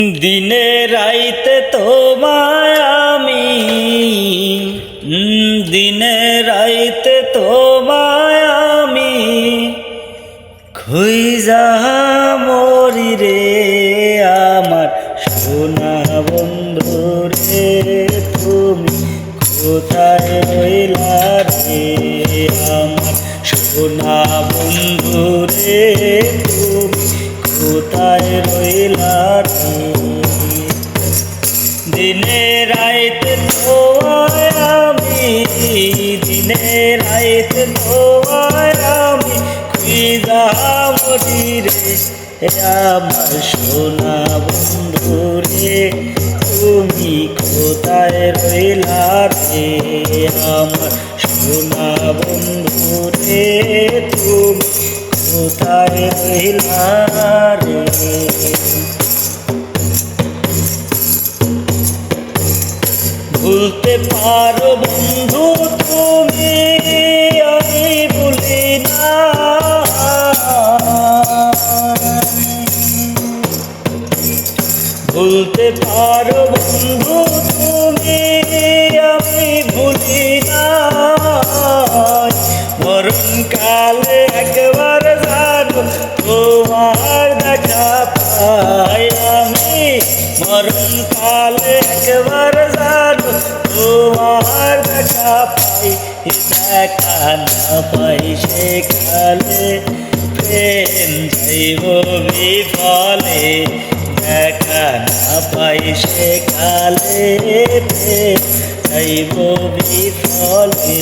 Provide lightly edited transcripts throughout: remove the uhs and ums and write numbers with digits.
দিনে রাইতে তোমায় আমি, দিনে রাইতে তোমায় আমি খুঁজা মরি রে আমার সোনা বন্ধু রে। তুমি কোথায় রইলা রে আমার সোনা বন্ধু রে, তুমি কোথায় রইলা রে। দিনে রাইতে তোমায় আমি, দিনে রাইতে তোমায় আমি খুঁজা মরি রে আমার সোনা বন্ধু রে। তুমি কোথায় রইলা রে আমার সোনা বন্ধু রে, তুমি কোথায় রইলা রে। ভুলতে পারো বন্ধু তুমি, আমি ভুলি না। ভুলতে পারো বন্ধু তুমি, আমি ভুলি না। মরণকালে একবার জানো তোমার দেখা পাই আমি, মরণকালে একবার জানো তোমার দেখা পাই। দেখা না পাই সেকালে প্রেম যাইব বিফলে, দেখা না পাই সেকালে প্রেম যাইব বিফলে।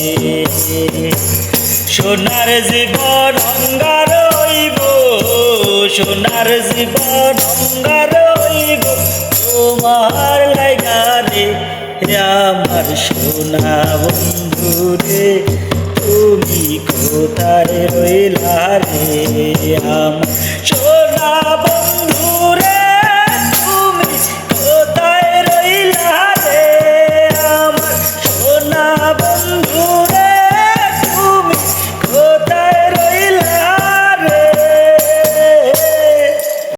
সোনার জীবন অঙ্গার হইব, সোনার জীবন অঙ্গার হইব তোমার লাগা রে আমার সোনা বন্ধু রে। তুমি কোথায় রইলা রে আমার